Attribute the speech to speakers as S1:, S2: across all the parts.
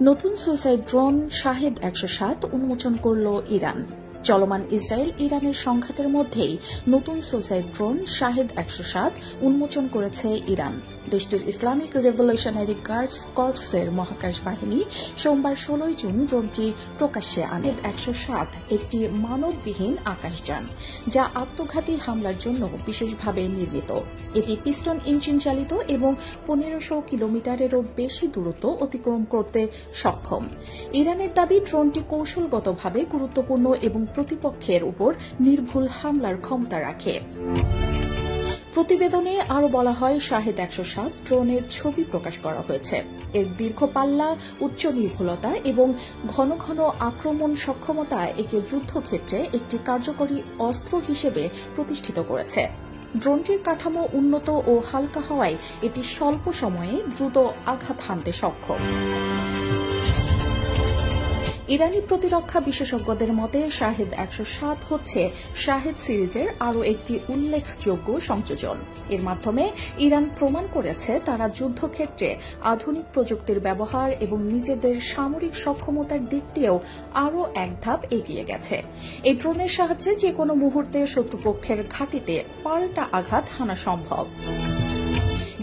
S1: নতুন suicide drone Shahed ১০৭ উন্মোচন করল ইরান। চলমান ইসরায়েল ইরানের সংঘাতের মধ্যেই নতুন সুইসাইড ড্রোন শাহেদ ১০৭ উন্মোচন করেছে ইরান। দেশটির ইসলামিক রেভলিউশনারি গার্ডস কর্পসের মহাকাশ বাহিনী সোমবার ১৬ জুন ড্রোনটি প্রকাশ্যে আনে। ১০৭ একটি মানববিহীন আকাশযান, যা আত্মঘাতী হামলার জন্য বিশেষভাবে নির্মিত। এটি পিস্টন ইঞ্জিন চালিত এবং ১৫০০ কিলোমিটারেরও বেশি দূরত্ব অতিক্রম করতে সক্ষম। ইরানের দাবি, ড্রোনটি কৌশলগতভাবে গুরুত্বপূর্ণ এবং প্রতিপক্ষের উপর নির্ভুল হামলার ক্ষমতা রাখে। প্রতিবেদনে আরও বলা হয়, শাহেদ ১০৭ ড্রোনের ছবি প্রকাশ করা হয়েছে। এর দীর্ঘ পাল্লা, উচ্চ নির্ভুলতা এবং ঘন ঘন আক্রমণ সক্ষমতা একে যুদ্ধক্ষেত্রে একটি কার্যকরী অস্ত্র হিসেবে প্রতিষ্ঠিত করেছে। ড্রোনটির কাঠামো উন্নত ও হালকা হওয়ায় এটি স্বল্প সময়ে দ্রুত আঘাত হানতে সক্ষম। ইরানি প্রতিরক্ষা বিশেষজ্ঞদের মতে শাহেদ ১০৭ হচ্ছে শাহেদ সিরিজের আরও একটি উল্লেখযোগ্য সংযোজন। এর মাধ্যমে ইরান প্রমাণ করেছে তারা যুদ্ধক্ষেত্রে আধুনিক প্রযুক্তির ব্যবহার এবং নিজেদের সামরিক সক্ষমতার দিকটিও আরও এক ধাপ এগিয়ে গেছে। এই ড্রোনের সাহায্যে যে কোনো মুহূর্তে শত্রুপক্ষের ঘাঁটিতে পাল্টা আঘাত হানা সম্ভব।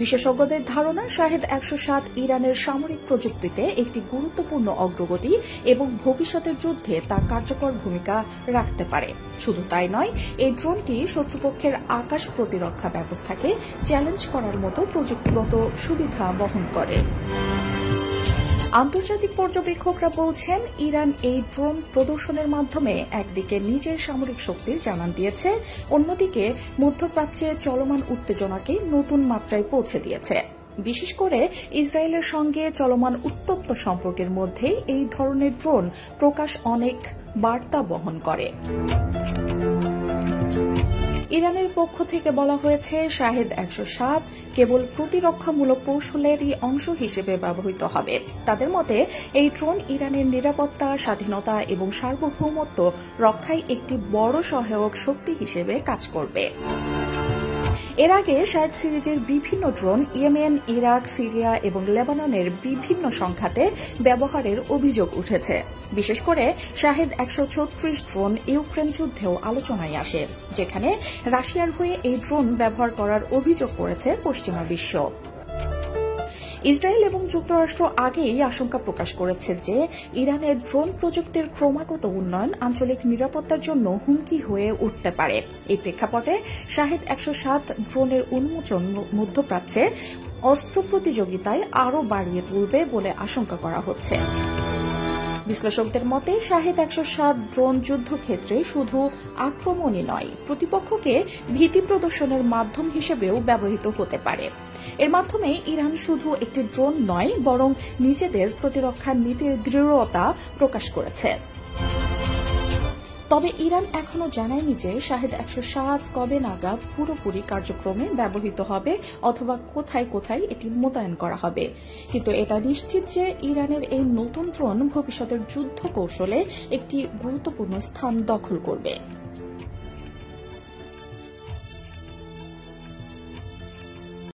S1: বিশেষজ্ঞদের ধারণা, শাহেদ ১০৭ ইরানের সামরিক প্রযুক্তিতে একটি গুরুত্বপূর্ণ অগ্রগতি এবং ভবিষ্যতের যুদ্ধে তা কার্যকর ভূমিকা রাখতে পারে। শুধু তাই নয়, এই ড্রোনটি শত্রুপক্ষের আকাশ প্রতিরক্ষা ব্যবস্থাকে চ্যালেঞ্জ করার মতো প্রযুক্তিগত সুবিধা বহন করে। আন্তর্জাতিক পর্যবেক্ষকরা বলছেন, ইরান এই ড্রোন প্রদর্শনের মাধ্যমে একদিকে নিজের সামরিক শক্তির জানান দিয়েছে, অন্যদিকে মধ্যপ্রাচ্যে চলমান উত্তেজনাকে নতুন মাত্রায় পৌঁছে দিয়েছে। বিশেষ করে ইসরায়েলের সঙ্গে চলমান উত্তপ্ত সম্পর্কের মধ্যে এই ধরনের ড্রোন প্রকাশ অনেক বার্তা বহন করে। ইরানের পক্ষ থেকে বলা হয়েছে, শাহেদ ১০৭ কেবল প্রতিরক্ষামূলক কৌশলেরই অংশ হিসেবে ব্যবহৃত হবে। তাদের মতে, এই ড্রোন ইরানের নিরাপত্তা, স্বাধীনতা এবং সার্বভৌমত্ব রক্ষায় একটি বড় সহায়ক শক্তি হিসেবে কাজ করবে। এর আগে শাহেদ সিরিজের বিভিন্ন ড্রোন ইয়েমেন, ইরাক, সিরিয়া এবং লেবাননের বিভিন্ন সংঘাতে ব্যবহারের অভিযোগ উঠেছে। বিশেষ করে শাহেদ ১৩৬ ড্রোন ইউক্রেন যুদ্ধেও আলোচনায় আসে, যেখানে রাশিয়ার হয়ে এই ড্রোন ব্যবহার করার অভিযোগ করেছে পশ্চিমা বিশ্ব। ইসরায়েল এবং যুক্তরাষ্ট্র আগেই আশঙ্কা প্রকাশ করেছে যে ইরানের ড্রোন প্রযুক্তির ক্রমাগত উন্নয়ন আঞ্চলিক নিরাপত্তার জন্য হুমকি হয়ে উঠতে পারে। এই প্রেক্ষাপটে শাহেদ ১০৭ ড্রোনের উন্মোচন মধ্যপ্রাচ্যে অস্ত্র প্রতিযোগিতায় আরও বাড়িয়ে তুলবে বলে আশঙ্কা করা হচ্ছে। বিশ্লেষকদের মতে, শাহেদ ১০৭ ড্রোন যুদ্ধক্ষেত্রে শুধু আক্রমণই নয়, প্রতিপক্ষকে ভীতি প্রদর্শনের মাধ্যম হিসেবেও ব্যবহৃত হতে পারে। এর মাধ্যমে ইরান শুধু একটি ড্রোন নয়, বরং নিজেদের প্রতিরক্ষা নীতির দৃঢ়তা প্রকাশ করেছে। তবে ইরান এখনও জানায়নি যে শাহেদ ১০৭ কবে নাগাদ পুরোপুরি কার্যক্রমে ব্যবহৃত হবে অথবা কোথায় কোথায় এটি মোতায়েন করা হবে। কিন্তু এটা নিশ্চিত যে ইরানের এই নতুন ড্রোন ভবিষ্যতের যুদ্ধ কৌশলে একটি গুরুত্বপূর্ণ স্থান দখল করবে।